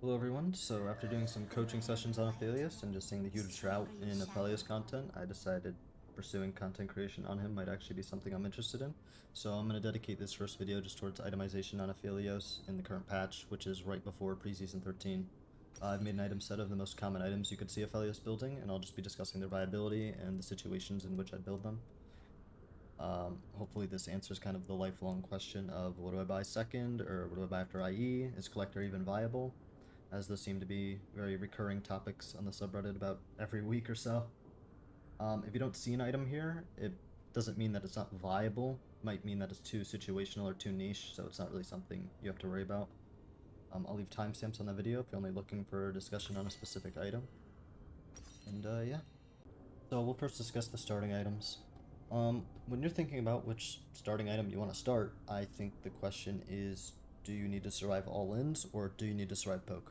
Hello everyone, so after doing some coaching sessions on Aphelios and just seeing the huge drought in Aphelios content, I decided pursuing content creation on him might actually be something I'm interested in. So I'm going to dedicate this first video just towards itemization on Aphelios in the current patch, which is right before preseason 13. I've made an item set of the most common items you could see Aphelios building, and I'll just be discussing their viability and the situations in which I build them. Hopefully this answers kind of the lifelong question of what do I buy second, or what do I buy after IE? Is collector even viable? As those seem to be very recurring topics on the subreddit about every week or so. If you don't see an item here, it doesn't mean that it's not viable. It might mean that it's too situational or too niche, so it's not really something you have to worry about. I'll leave timestamps on the video if you're only looking for a discussion on a specific item. And yeah. So we'll first discuss the starting items. When you're thinking about which starting item you want to start, I think the question is, do you need to survive all-ins, or do you need to survive poke?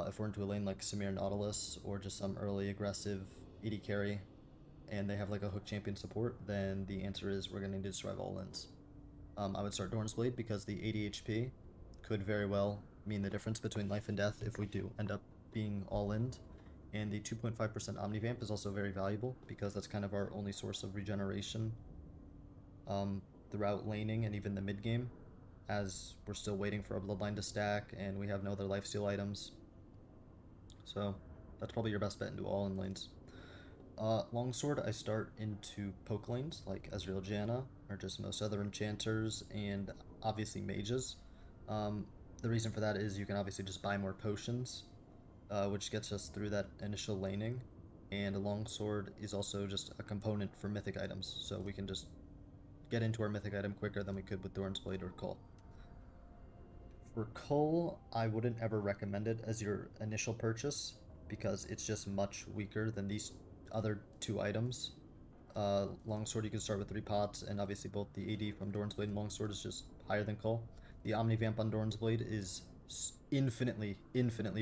If we're into a lane like Samir Nautilus, or just some early aggressive AD carry, and they have like a hook champion support, then the answer is we're going to need to survive all-ins. I would start Doran's Blade because the 80 HP could very well mean the difference between life and death if we do end up being all-in. And the 2.5% Omnivamp is also very valuable because that's kind of our only source of regeneration throughout laning and even the mid game, as we're still waiting for a bloodline to stack and we have no other lifesteal items. So that's probably your best bet into all-in lanes. Longsword, I start into poke lanes like Ezreal Janna, or just most other enchanters, and obviously mages. The reason for that is you can obviously just buy more potions, which gets us through that initial laning, and a longsword is also just a component for mythic items, so we can just get into our mythic item quicker than we could with Doran's Blade or Cull. For Cull, I wouldn't ever recommend it as your initial purchase because it's just much weaker than these other two items. Longsword, you can start with 3 pots, and obviously both the AD from Doran's Blade and Longsword is just higher than Cull. The Omnivamp on Doran's Blade is infinitely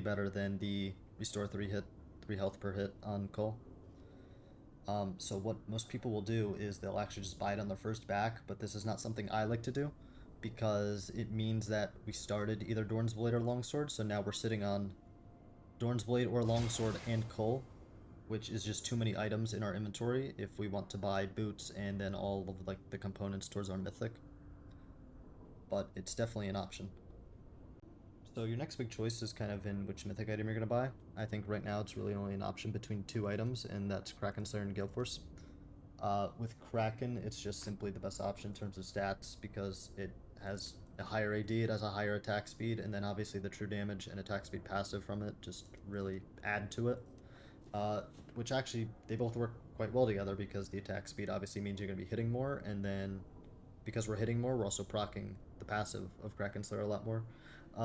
better than the Restore 3 health per hit on Cull. So what most people will do is they'll actually just buy it on their first back, but this is not something I like to do because it means that we started either Doran's Blade or Longsword, so now we're sitting on Doran's Blade or Longsword and Cull, which is just too many items in our inventory if we want to buy boots and then all of like the components towards our mythic. But it's definitely an option. So your next big choice is kind of in which mythic item you're going to buy. I think right now it's really only an option between 2 items, and that's Kraken Slayer and Galeforce. With Kraken, it's just simply the best option in terms of stats because it has a higher AD, it has a higher attack speed, and then obviously the true damage and attack speed passive from it just really add to it. Which actually, they both work quite well together because the attack speed obviously means you're going to be hitting more, and then because we're hitting more, we're also proccing the passive of Kraken Slayer a lot more.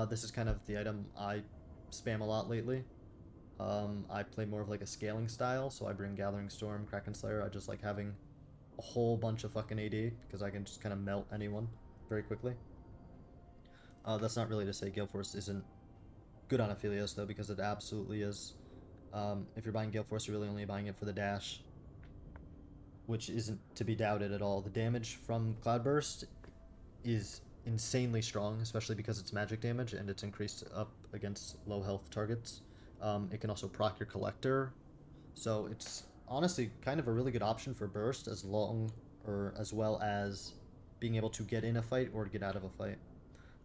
This is kind of the item I spam a lot lately. I play more of like a scaling style, so I bring Gathering Storm, Kraken Slayer. I just like having a whole bunch of fucking AD because I can just kind of melt anyone very quickly. That's not really to say Galeforce isn't good on Aphelios though, because it absolutely is. If you're buying Galeforce, you're really only buying it for the dash, which isn't to be doubted at all. The damage from Cloudburst is insanely strong, especially because it's magic damage and it's increased up against low health targets. It can also proc your collector, so it's honestly kind of a really good option for burst as well as being able to get in a fight or get out of a fight.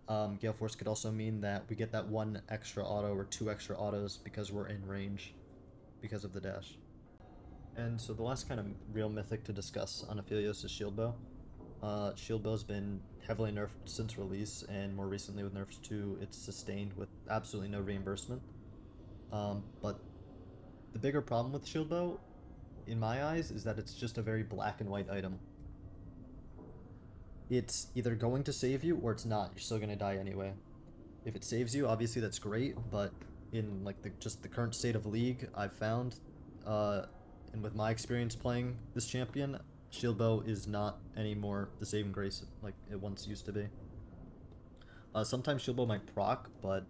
Galeforce could also mean that we get that 1 extra auto or 2 extra autos because we're in range because of the dash. And so the last kind of real mythic to discuss on Aphelios is Shieldbow. Shieldbow's been heavily nerfed since release, and more recently with nerfs 2, it's sustained with absolutely no reimbursement. But the bigger problem with Shieldbow, in my eyes, is that it's just a very black and white item. It's either going to save you or it's not. You're still going to die anyway. If it saves you, obviously that's great, but in like just the current state of League, I've found, and with my experience playing this champion, Shieldbow is not anymore the saving grace like it once used to be. Sometimes Shieldbow might proc, but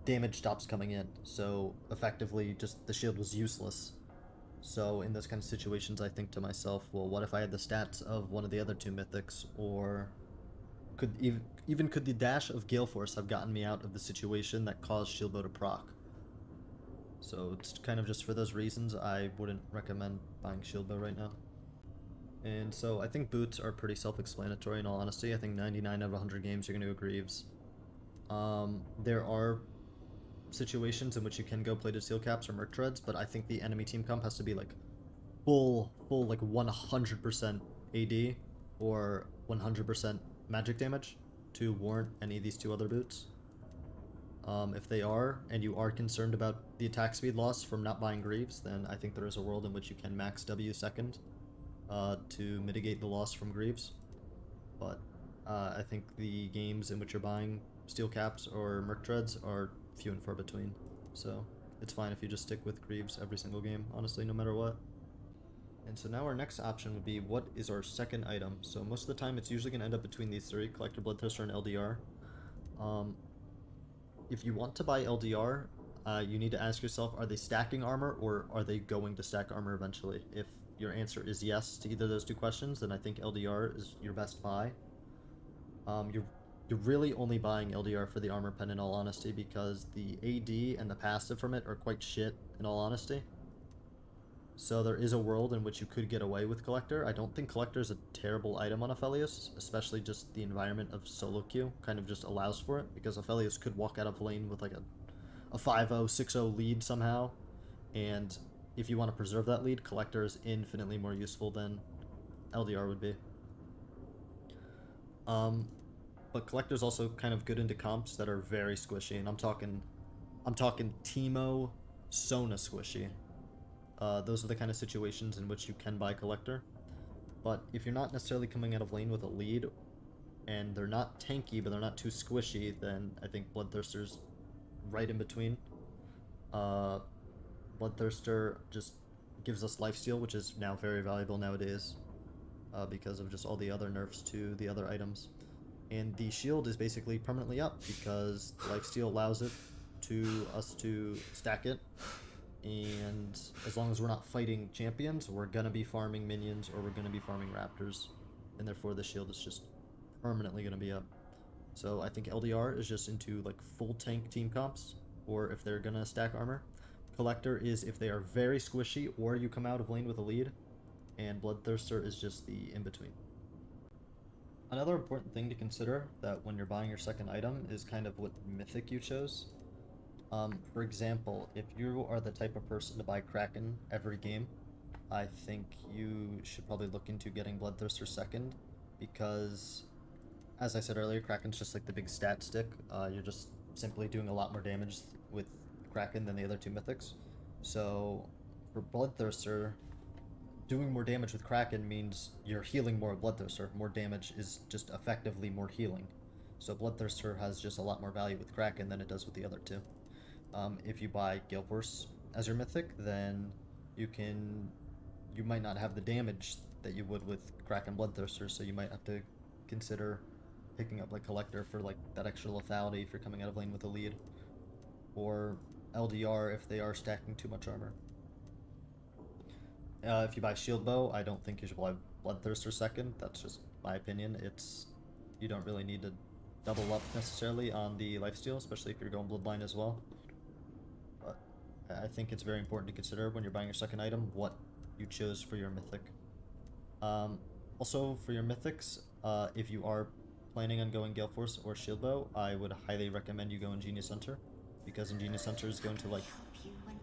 damage stops coming in, so effectively just the shield was useless. So in those kind of situations, I think to myself, well, what if I had the stats of one of the other 2 mythics, or Even could the dash of Galeforce have gotten me out of the situation that caused Shieldbow to proc. So it's kind of just for those reasons I wouldn't recommend buying Shieldbow right now. And so I think boots are pretty self-explanatory in all honesty. I think 99 out of 100 games you're going to go Greaves. There are situations in which you can go plated steel caps or merc treads, but I think the enemy team comp has to be like full like 100% AD or 100% magic damage to warrant any of these two other boots. If they are, and you are concerned about the attack speed loss from not buying Greaves, then I think there is a world in which you can max W second to mitigate the loss from Greaves. But I think the games in which you're buying steel caps or merc treads are few and far between. So it's fine if you just stick with Greaves every single game, honestly, no matter what. And so now our next option would be, what is our second item? So most of the time it's usually going to end up between these three, Collector, Bloodthirster, and LDR. If you want to buy LDR, you need to ask yourself, are they stacking armor or are they going to stack armor eventually? If your answer is yes to either of those two questions, then I think LDR is your best buy. You're really only buying LDR for the armor pen in all honesty, because the AD and the passive from it are quite shit in all honesty. So there is a world in which you could get away with Collector. I don't think Collector is a terrible item on Aphelios, especially just the environment of solo queue kind of just allows for it, because Aphelios could walk out of lane with like a 5-0, 6-0 lead somehow, and if you want to preserve that lead, Collector is infinitely more useful than LDR would be. But Collector's also kind of good into comps that are very squishy, and I'm talking Teemo, Sona squishy. Those are the kind of situations in which you can buy Collector. But if you're not necessarily coming out of lane with a lead, and they're not tanky, but they're not too squishy, then I think Bloodthirster's right in between. Bloodthirster just gives us lifesteal, which is now very valuable nowadays, because of just all the other nerfs to the other items. And the shield is basically permanently up, because lifesteal allows it to us to stack it. And as long as we're not fighting champions, we're gonna be farming minions or we're gonna be farming raptors, and therefore the shield is just permanently gonna be up. So I think LDR is just into like full tank team comps, or if they're gonna stack armor. Collector is if they are very squishy or you come out of lane with a lead, and Bloodthirster is just the in-between. Another important thing to consider that when you're buying your second item is kind of what mythic you chose. For example, if you are the type of person to buy Kraken every game, I think you should probably look into getting Bloodthirster second, because, as I said earlier, Kraken's just like the big stat stick. You're just simply doing a lot more damage with Kraken than the other two mythics. So, for Bloodthirster, doing more damage with Kraken means you're healing more with Bloodthirster. More damage is just effectively more healing. So Bloodthirster has just a lot more value with Kraken than it does with the other two. If you buy Galeforce as your mythic, then you might not have the damage that you would with Kraken Bloodthirster, so you might have to consider picking up like Collector for like that extra lethality if you're coming out of lane with a lead, or LDR if they are stacking too much armor. If you buy Shieldbow, I don't think you should buy Bloodthirster second. That's just my opinion. You don't really need to double up necessarily on the lifesteal, especially if you're going Bloodline as well. But I think it's very important to consider when you're buying your second item what you chose for your mythic. Also, for your mythics, if you are planning on going Galeforce or Shieldbow, I would highly recommend you go Ingenious Hunter, because Ingenious Hunter is going to like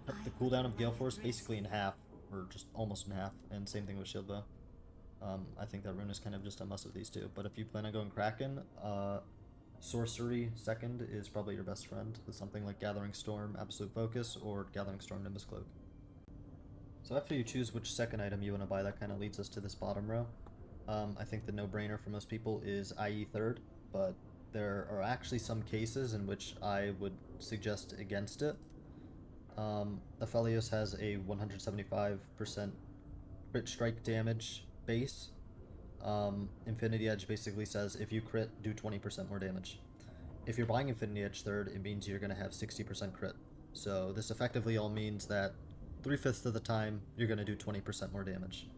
cut the cooldown of Galeforce basically in half, or just almost in half, and same thing with Shieldbow. I think that rune is kind of just a must of these two, but if you plan on going Kraken, Sorcery second is probably your best friend, with something like Gathering Storm, Absolute Focus, or Gathering Storm, Nimbus Cloak. So after you choose which second item you want to buy, that kind of leads us to this bottom row. I think the no-brainer for most people is IE third, but there are actually some cases in which I would suggest against it. Aphelios has a 175% crit strike damage base. Infinity Edge basically says if you crit, do 20% more damage. If you're buying Infinity Edge third, it means you're going to have 60% crit. So this effectively all means that 3/5 of the time you're going to do 20% more damage.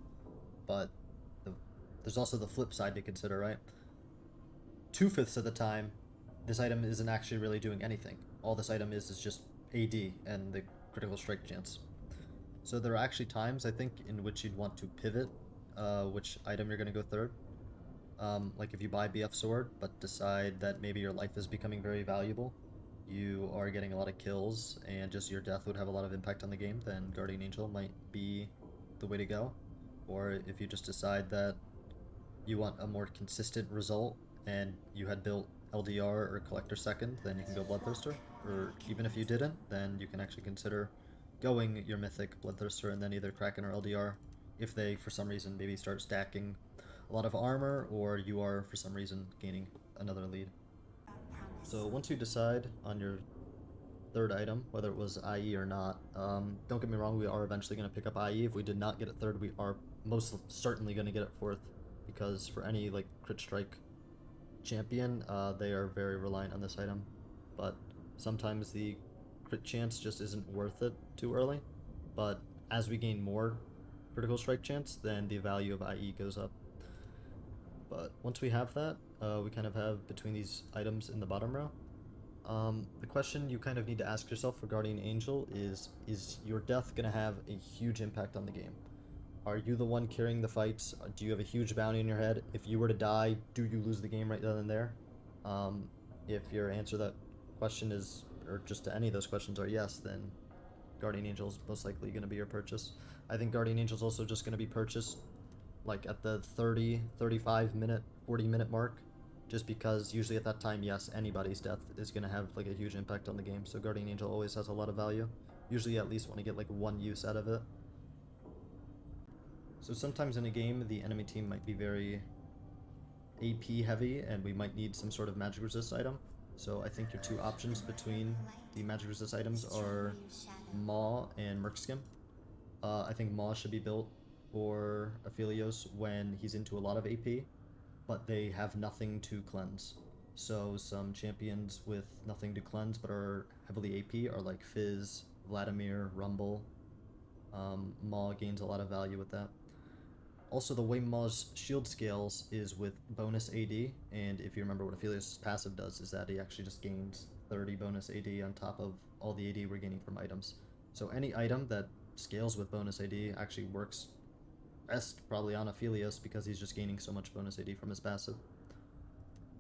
But there's also the flip side to consider, right? 2/5 of the time, this item isn't actually really doing anything. All this item is just AD and the critical strike chance. So there are actually times, I think, in which you'd want to pivot which item you're going to go third. Like if you buy BF Sword, but decide that maybe your life is becoming very valuable, you are getting a lot of kills, and just your death would have a lot of impact on the game, then Guardian Angel might be the way to go. Or if you just decide that you want a more consistent result, and you had built LDR or Collector second, then you can go Bloodthirster. Or even if you didn't, then you can actually consider going your Mythic Bloodthirster and then either Kraken or LDR if they, for some reason, maybe start stacking a lot of armor, or you are, for some reason, gaining another lead. So once you decide on your third item, whether it was IE or not, don't get me wrong, we are eventually going to pick up IE. If we did not get it third, we are most certainly going to get it fourth, because for any like crit strike champion, they are very reliant on this item. But sometimes the crit chance just isn't worth it too early. But as we gain more critical strike chance, then the value of IE goes up. But once we have that, we kind of have between these items in the bottom row. The question you kind of need to ask yourself for Guardian Angel is your death going to have a huge impact on the game? Are you the one carrying the fights? Do you have a huge bounty in your head? If you were to die, do you lose the game right then and there? If your answer to that question is, or just to any of those questions are yes, then Guardian Angel is most likely going to be your purchase. I think Guardian Angel is also just going to be purchased like at the 30, 35 minute, 40 minute mark, just because usually at that time, yes, anybody's death is going to have like a huge impact on the game. So Guardian Angel always has a lot of value. Usually you at least want to get like one use out of it. So sometimes in a game, the enemy team might be very AP heavy, and we might need some sort of magic resist item. So I think your two options between the magic resist items are Maw and Mercskim. I think Maw should be built for Aphelios when he's into a lot of AP, but they have nothing to cleanse. So some champions with nothing to cleanse but are heavily AP are like Fizz, Vladimir, Rumble. Maw gains a lot of value with that. Also, the way Maw's shield scales is with bonus AD, and if you remember what Aphelios' passive does, is that he actually just gains 30 bonus AD on top of all the AD we're gaining from items. So any item that scales with bonus AD actually works best probably on Aphelios, because he's just gaining so much bonus AD from his passive.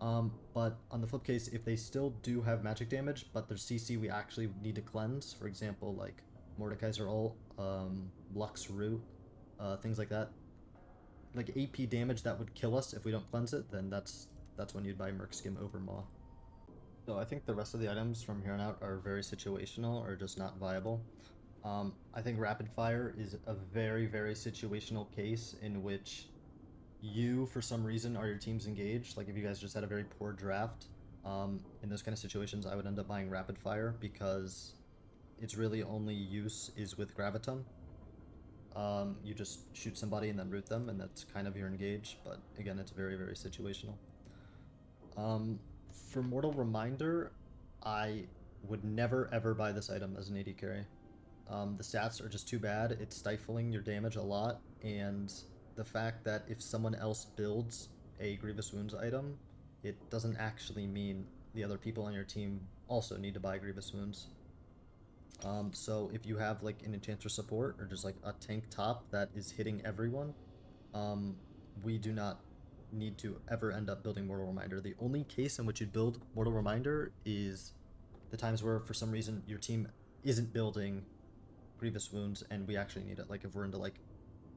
But on the flip case, if they still do have magic damage, but their CC we actually need to cleanse, for example, like Mordekaiser ult, Lux Root, things like that, like AP damage that would kill us if we don't cleanse it, then that's when you'd buy Mercskim over Maw. So I think the rest of the items from here on out are very situational or just not viable. I think Rapidfire is a very, very situational case in which you, for some reason, are your team's engaged. Like if you guys just had a very poor draft, in those kind of situations, I would end up buying Rapidfire because its really only use is with Graviton. You just shoot somebody and then root them, and that's kind of your engage, but again, it's very, very situational. For Mortal Reminder, I would never ever buy this item as an AD carry. The stats are just too bad. It's stifling your damage a lot, and the fact that if someone else builds a Grievous Wounds item, it doesn't actually mean the other people on your team also need to buy Grievous Wounds. So if you have like an Enchantress support or just like a tank top that is hitting everyone, we do not need to ever end up building Mortal Reminder. The only case in which you'd build Mortal Reminder is the times where for some reason your team isn't building Grievous Wounds and we actually need it. Like if we're into like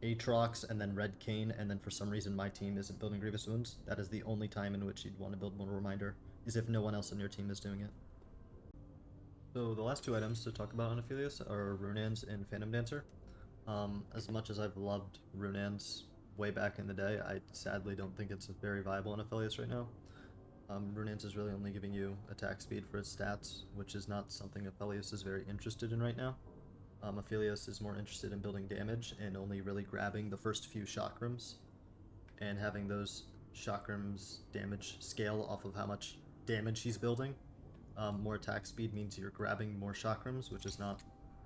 Aatrox and then Red Cane, and then for some reason my team isn't building Grievous Wounds, that is the only time in which you'd want to build Mortal Reminder, is if no one else on your team is doing it. So the last two items to talk about on Aphelios are Runaan's and Phantom Dancer. As much as I've loved Runaan's way back in the day, I sadly don't think it's very viable in Aphelios right now. Runaan's is really only giving you attack speed for its stats, which is not something Aphelios is very interested in right now. Aphelios is more interested in building damage and only really grabbing the first few chakrams, and having those chakrams damage scale off of how much damage he's building. More attack speed means you're grabbing more chakrams, which is not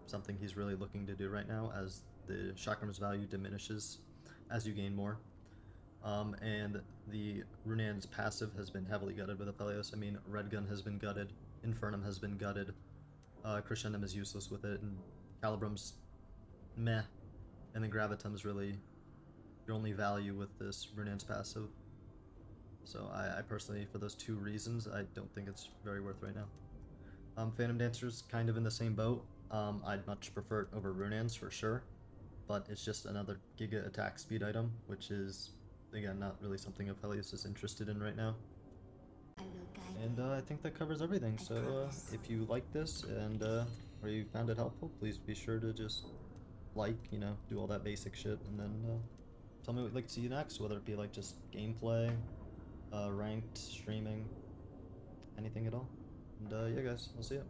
something he's really looking to do right now, as the chakrams value diminishes as you gain more. And the Runaan's passive has been heavily gutted with Aphelios. I mean, Red Gun has been gutted, Infernum has been gutted, Crescendum is useless with it, and Calibrum's meh, and then Gravitum's really your only value with this Runaan's passive. So I personally, for those two reasons, I don't think it's very worth right now. Phantom Dancer's kind of in the same boat. I'd much prefer it over Runaan's for sure, but it's just another Giga attack speed item, which is, again, not really something Aphelios is interested in right now. And I think that covers everything, so if you like this and or you found it helpful, please be sure to just like, you know, do all that basic shit, and then tell me what you'd like to see next, whether it be like just gameplay, ranked, streaming, anything at all. And yeah guys, I'll see ya.